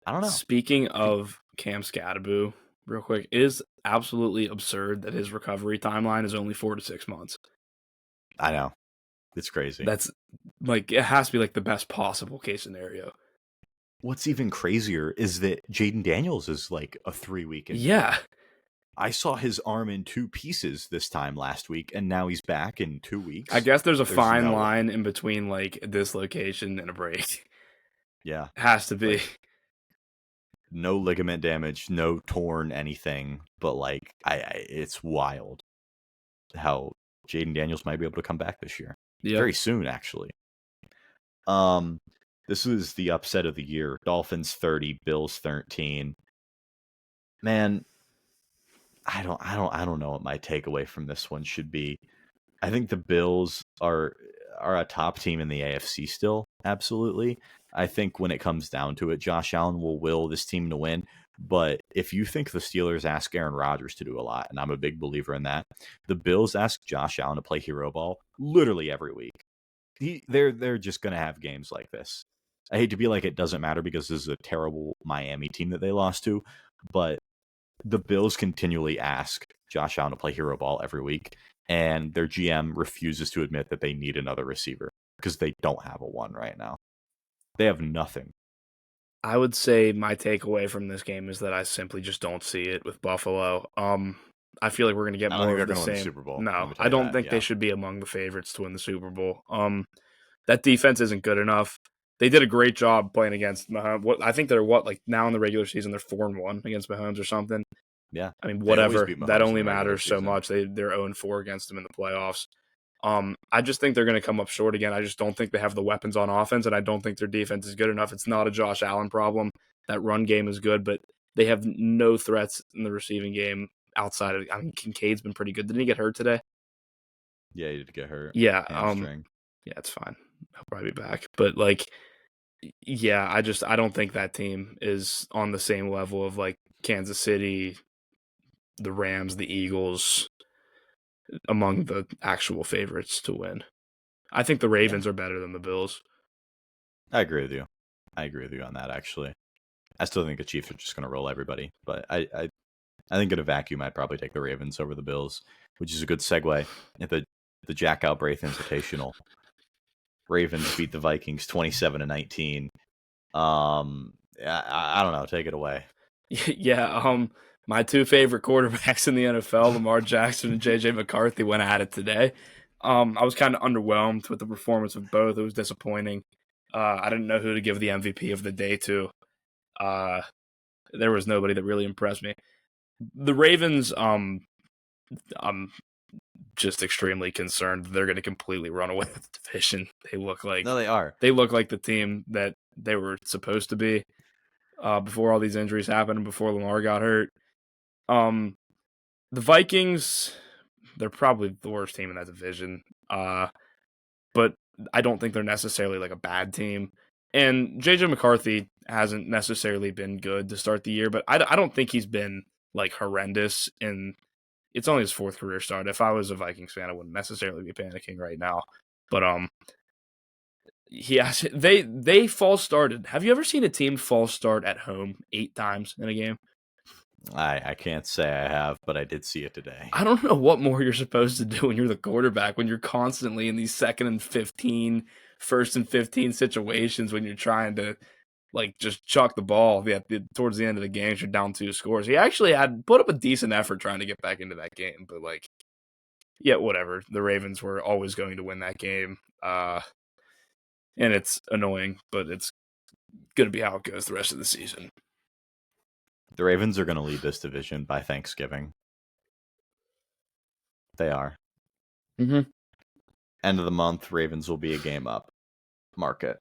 I don't know. Speaking of Cam Scattaboo, real quick, it is absolutely absurd that his recovery timeline is only 4 to 6 months. I know. It's crazy. That's like, it has to be like the best possible case scenario. What's even crazier is that Jaden Daniels is like a 3-week injury. Yeah. I saw his arm in 2 pieces this time last week, and now he's back in 2 weeks. I guess there's a fine line in between like a dislocation and a break. Yeah. Has to be. Like, no ligament damage, no torn anything, but like it's wild how Jaden Daniels might be able to come back this year. Yeah. Very soon, actually. This was the upset of the year. Dolphins 30, Bills 13. Man, I don't know what my takeaway from this one should be. I think the Bills are a top team in the AFC still, absolutely. I think when it comes down to it, Josh Allen will will this team to win. But if you think the Steelers ask Aaron Rodgers to do a lot, and I'm a big believer in that, the Bills ask Josh Allen to play hero ball literally every week. They're just going to have games like this. I hate to be like it doesn't matter because this is a terrible Miami team that they lost to, but the Bills continually ask Josh Allen to play hero ball every week, and their GM refuses to admit that they need another receiver because they don't have a one right now. They have nothing. I would say my takeaway from this game is that I simply just don't see it with Buffalo. I feel like we're going to get more of the same. Super Bowl. No, I don't think they should be among the favorites to win the Super Bowl. That defense isn't good enough. They did a great job playing against Mahomes. I think they're now in the regular season they're 4-1 against Mahomes or something. Yeah, I mean whatever. That only matters so much. They're 0-4 against them in the playoffs. I just think they're going to come up short again. I just don't think they have the weapons on offense, and I don't think their defense is good enough. It's not a Josh Allen problem. That run game is good, but they have no threats in the receiving game outside of. I mean, Kincaid's been pretty good. Didn't he get hurt today? Yeah, he did get hurt. Yeah, yeah, it's fine. He'll probably be back, but like, yeah, I don't think that team is on the same level of like Kansas City, the Rams, the Eagles, among the actual favorites to win. I think the Ravens are better than the Bills. I agree with you. I agree with you on that, actually. I still think the Chiefs are just going to roll everybody, but I think in a vacuum, I'd probably take the Ravens over the Bills, which is a good segue at the Jack Albraith Invitational. Ravens beat the Vikings 27-19. I don't know. Take it away. Yeah. My 2 favorite quarterbacks in the NFL, Lamar Jackson and JJ McCarthy, went at it today. I was kind of underwhelmed with the performance of both. It was disappointing. I didn't know who to give the MVP of the day to. There was nobody that really impressed me. The Ravens, I'm just extremely concerned they're going to completely run away with the division. They look like they are. They look like the team that they were supposed to be before all these injuries happened and before Lamar got hurt. The Vikings, they're probably the worst team in that division. But I don't think they're necessarily like a bad team. And JJ McCarthy hasn't necessarily been good to start the year, but I don't think he's been like horrendous. And it's only his 4th career start. If I was a Vikings fan, I wouldn't necessarily be panicking right now. But they false started. Have you ever seen a team false start at home 8 times in a game? I can't say I have, but I did see it today. I don't know what more you're supposed to do when you're the quarterback, when you're constantly in these 2nd and 15, 1st and 15 situations when you're trying to like just chuck the ball towards the end of the game. You're down 2 scores. He actually had put up a decent effort trying to get back into that game, but like, yeah, whatever. The Ravens were always going to win that game. And it's annoying, but it's going to be how it goes the rest of the season. The Ravens are going to lead this division by Thanksgiving. They are. Mm-hmm. End of the month, Ravens will be a game up. Mark it.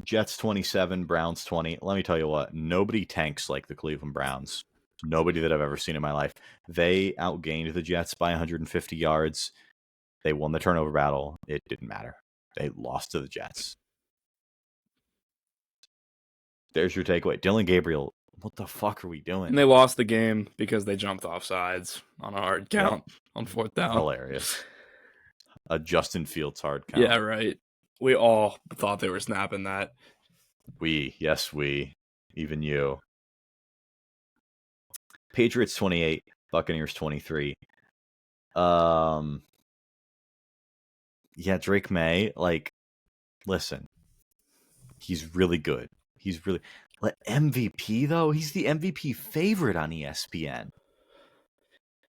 Jets 27, Browns 20. Let me tell you what, nobody tanks like the Cleveland Browns. Nobody that I've ever seen in my life. They outgained the Jets by 150 yards. They won the turnover battle. It didn't matter. They lost to the Jets. There's your takeaway. Dylan Gabriel, what the fuck are we doing? And they lost the game because they jumped off sides on a hard count on 4th down. Hilarious. A Justin Fields hard count. Yeah, right. We all thought they were snapping that. Yes, even you. Patriots 28, Buccaneers 23. Yeah, Drake May, like, listen, he's really good. MVP, though, he's the MVP favorite on ESPN.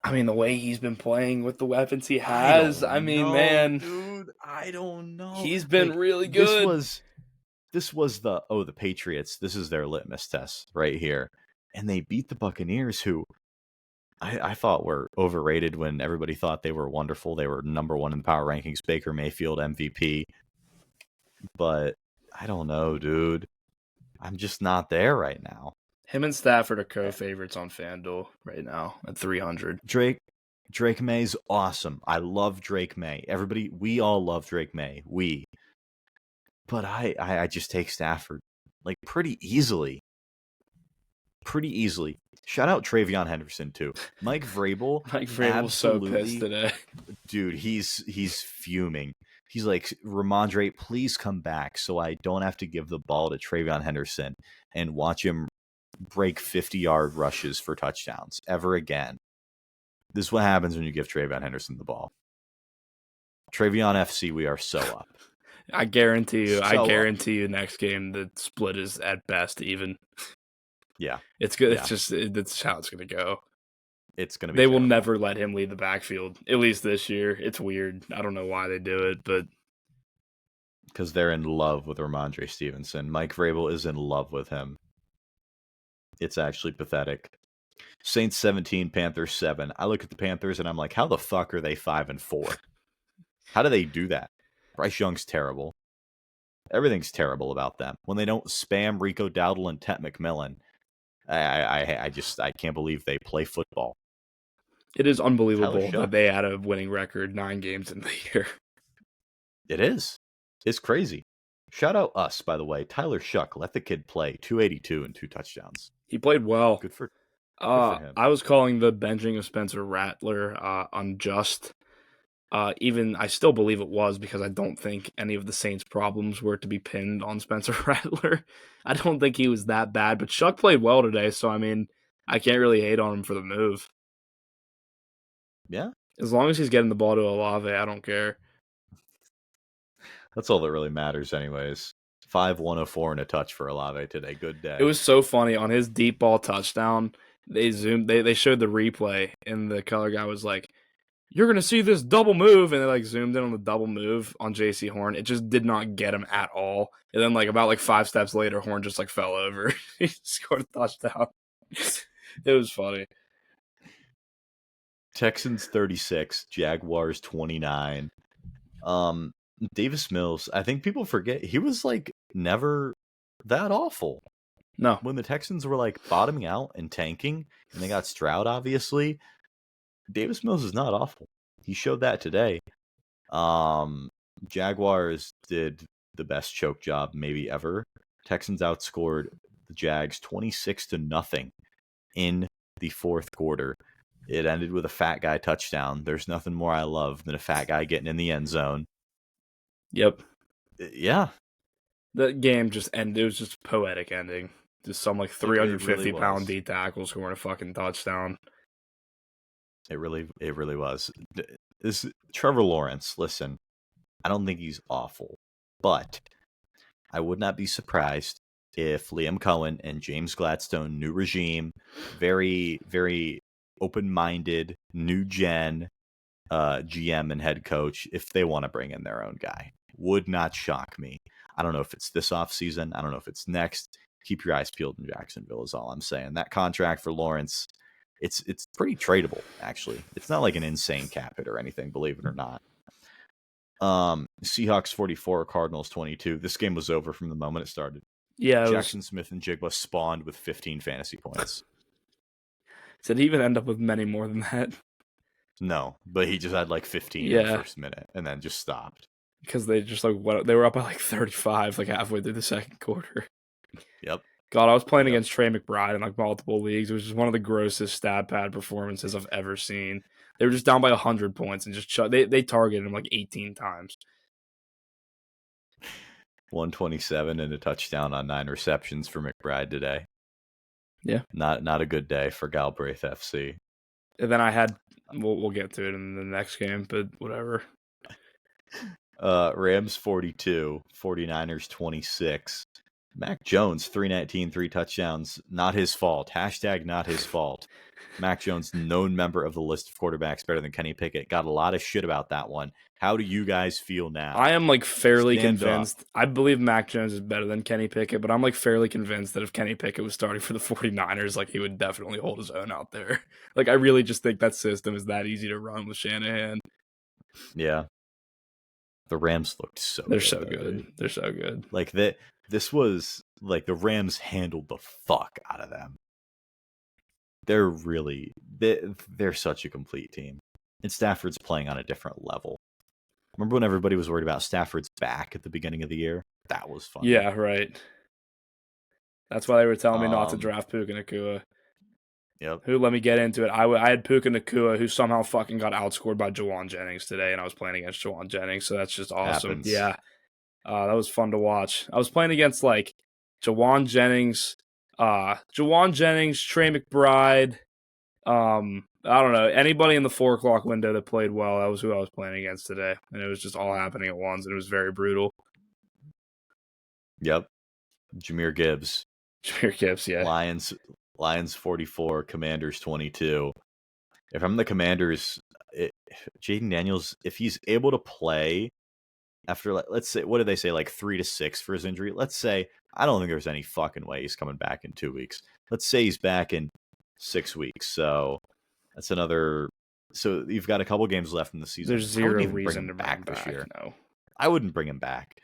I mean, the way he's been playing with the weapons he has, man. Dude, I don't know. He's been really good. This was the Patriots. This is their litmus test right here. And they beat the Buccaneers, who I thought were overrated when everybody thought they were wonderful. They were number one in the power rankings. Baker Mayfield MVP. But I don't know, dude. I'm just not there right now. Him and Stafford are co-favorites on FanDuel right now at 300. Drake May's awesome. I love Drake May. Everybody, we all love Drake May. But I just take Stafford like pretty easily. Shout out Travion Henderson too. Mike Vrabel's so pissed today. Dude, he's fuming. He's like, Ramondre, please come back so I don't have to give the ball to Travion Henderson and watch him break 50-yard rushes for touchdowns ever again. This is what happens when you give Travion Henderson the ball. Travion FC, we are so up. I guarantee you next game the split is at best even. Yeah. It's good. Yeah. It's how it's going to go. It's going to be They terrible. will never let him lead the backfield, at least this year. It's weird. I don't know why they do it, but because they're in love with Ramondre Stevenson. Mike Vrabel is in love with him. It's actually pathetic. Saints 17, Panthers 7. I look at the Panthers and I'm like, how the fuck are they 5-4? How do they do that? Bryce Young's terrible. Everything's terrible about them. When they don't spam Rico Dowdle and Tet McMillan, I can't believe they play football. It is unbelievable that they had a winning record 9 games in the year. It is. It's crazy. Shout out us, by the way. Tyler Shuck, let the kid play. 282 and 2 touchdowns. He played well. Good for him. I was calling the benching of Spencer Rattler unjust. Even I still believe it was because I don't think any of the Saints' problems were to be pinned on Spencer Rattler. I don't think he was that bad, but Shuck played well today, so I mean, I can't really hate on him for the move. Yeah. As long as he's getting the ball to Olave, I don't care. That's all that really matters anyways. 5-104 and a touch for Olave today. Good day. It was so funny. On his deep ball touchdown, they showed the replay, and the color guy was like, you're going to see this double move, and they like zoomed in on the double move on JC Horn. It just did not get him at all. And then like about 5 steps later, Horn just like fell over. He scored a touchdown. It was funny. Texans 36, Jaguars 29. Davis Mills, I think people forget, he was like never that awful. No. When the Texans were like bottoming out and tanking, and they got Stroud, obviously, Davis Mills is not awful. He showed that today. Jaguars did the best choke job maybe ever. Texans outscored the Jags 26-0 in the fourth quarter. It ended with a fat guy touchdown. There's nothing more I love than a fat guy getting in the end zone. Yep. Yeah. The game just ended. It was just a poetic ending. Just some 350-pound D tackle scoring a fucking touchdown. It really was. This Trevor Lawrence, listen, I don't think he's awful, but I would not be surprised if Liam Cohen and James Gladstone, new regime, very, very open-minded, new gen GM and head coach, if they want to bring in their own guy. Would not shock me. I don't know if it's this offseason. I don't know if it's next. Keep your eyes peeled in Jacksonville is all I'm saying. That contract for Lawrence, it's pretty tradable, actually. It's not like an insane cap hit or anything, believe it or not. Seahawks 44, Cardinals 22. This game was over from the moment it started. Yeah, Jackson Smith and Jigba spawned with 15 fantasy points. Did he even end up with many more than that? No, but he just had like 15 in the Yeah, first minute and then just stopped. because they just like they were up by like 35 like halfway through the second quarter. Yep. God, I was playing Yep. against Trey McBride in like multiple leagues. It was just one of the grossest stat pad performances I've ever seen. They were just down by 100 points and just they targeted him like 18 times. 127 and a touchdown on 9 receptions for McBride today. Yeah. Not a good day for Galbraith FC. And then I had we'll get to it in the next game, but whatever. Rams 42, 49ers 26. Mac Jones 319, 3 touchdowns. Not his fault. Hashtag not his fault. Mac Jones, known member of the list of quarterbacks better than Kenny Pickett. Got a lot of shit about that one. How do you guys feel now? I am like fairly Stand convinced. up. I believe Mac Jones is better than Kenny Pickett, but I'm like fairly convinced that if Kenny Pickett was starting for the 49ers, like he would definitely hold his own out there. Like I really just think that system is that easy to run with Shanahan. Yeah. The Rams looked so They're good. so good. They're so good. Like this was like the Rams handled the fuck out of them. They're really they're such a complete team. And Stafford's playing on a different level. Remember when everybody was worried about Stafford's back at the beginning of the year? That was fun. Yeah, right. That's why they were telling me not to draft Puka Nacua. Yep. Who, let me get into it. I had Puka Nacua, who somehow fucking got outscored by Jawan Jennings today, and I was playing against Jawan Jennings, so that's just awesome. Happens. Yeah. That was fun to watch. I was playing against, like, Jawan Jennings, Trey McBride, I don't know, anybody in the 4 o'clock window that played well, that was who I was playing against today, and it was just all happening at once, and it was very brutal. Yep. Jahmyr Gibbs. Jahmyr Gibbs, yeah. Lions 44, Commanders 22. If I'm the Commanders, Jaden Daniels, if he's able to play after, let's say, what did they say, like 3 to 6 for his injury? Let's say, I don't think there's any fucking way he's coming back in 2 weeks. Let's say he's back in 6 weeks. So that's another. So you've got a couple games left in the season. There's zero reason to bring him back this year. No, I wouldn't bring him back.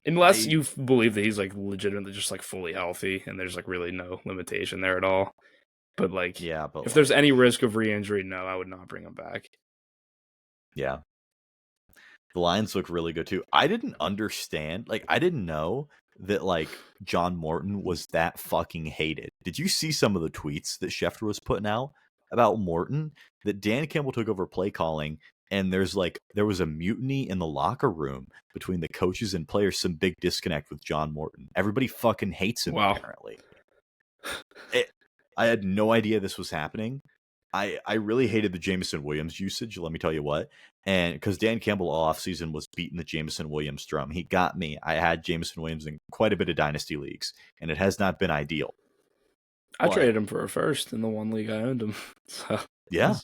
Unless you believe that he's like legitimately just like fully healthy and there's like really no limitation there at all. But like, yeah, but if there's any risk of re-injury, no, I would not bring him back. Yeah. The Lions look really good too. I didn't understand, like I didn't know that like John Morton was that fucking hated. Did you see some of the tweets that Schefter was putting out about Morton? That Dan Campbell took over play calling, and there was a mutiny in the locker room between the coaches and players, some big disconnect with John Morton. Everybody fucking hates him, apparently. I had no idea this was happening. I really hated the Jameson Williams usage, let me tell you what. And because Dan Campbell all offseason was beating the Jameson Williams drum. He got me. I had Jameson Williams in quite a bit of dynasty leagues, and it has not been ideal. I traded him for a first in the one league I owned him. So yeah.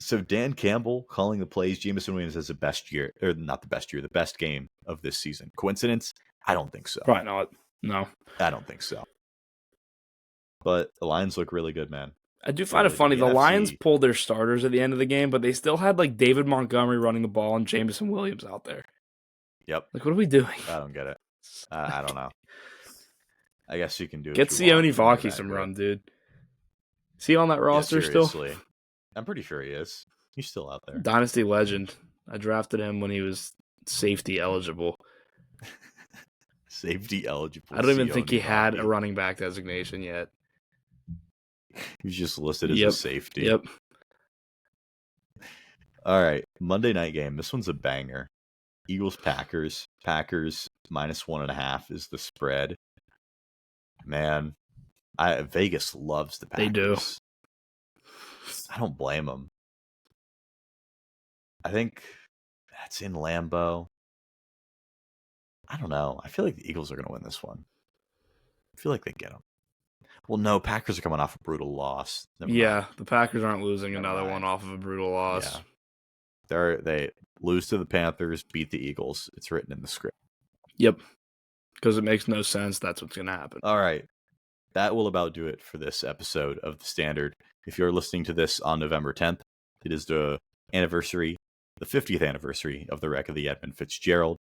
So Dan Campbell calling the plays, Jameson Williams has the best year, or not the best year, the best game of this season. Coincidence? I don't think so. Probably not. No. I don't think so. But the Lions look really good, man. I do find it funny. The Lions pulled their starters at the end of the game, but they still had like David Montgomery running the ball and Jameson Williams out there. Yep. Like, what are we doing? I don't get it. I don't know. I guess you can do it. Get Sione Vaki some run, dude. Is he on that roster still? I'm pretty sure he is. He's still out there. Dynasty legend. I drafted him when he was safety eligible. Safety eligible. I don't even think he had a running back designation yet. He's just listed as a safety. Yep. All right. Monday night game. This one's a banger. Eagles-Packers. Packers -1.5 is the spread. Man, Vegas loves the Packers. They do. I don't blame them. I think that's in Lambeau. I don't know. I feel like the Eagles are going to win this one. I feel like they get them. Well, no, Packers are coming off a brutal loss. The Packers aren't losing another one off of a brutal loss. Yeah. They lose to the Panthers, beat the Eagles. It's written in the script. Yep. Because it makes no sense. That's what's going to happen. All right. That will about do it for this episode of The Standard. If you're listening to this on November 10th, it is the 50th anniversary of the wreck of the Edmund Fitzgerald.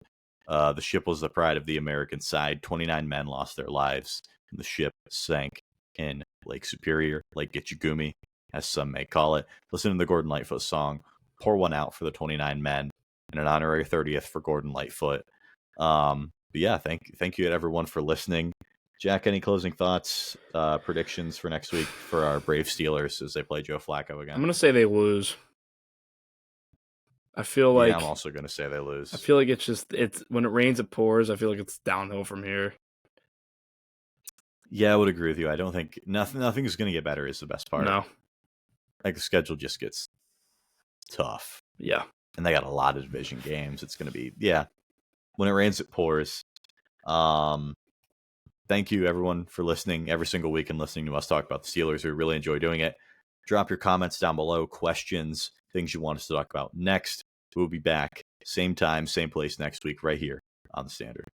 The ship was the pride of the American side. 29 men lost their lives, and the ship sank in Lake Superior, Lake Gitchagumi, as some may call it. Listen to the Gordon Lightfoot song, pour one out for the 29 men, and an honorary 30th for Gordon Lightfoot. But yeah, thank you to everyone for listening. Jack, any closing thoughts, predictions for next week for our Brave Steelers as they play Joe Flacco again? I'm going to say they lose. I feel like I'm also going to say they lose. I feel like it's when it rains, it pours. I feel like it's downhill from here. Yeah, I would agree with you. I don't think nothing is going to get better is the best part. No. Like the schedule just gets tough. Yeah. And they got a lot of division games. It's going to be, when it rains, it pours. Thank you, everyone, for listening every single week and listening to us talk about the Steelers. We really enjoy doing it. Drop your comments down below, questions, things you want us to talk about next. We'll be back, same time, same place next week, right here on The Standard.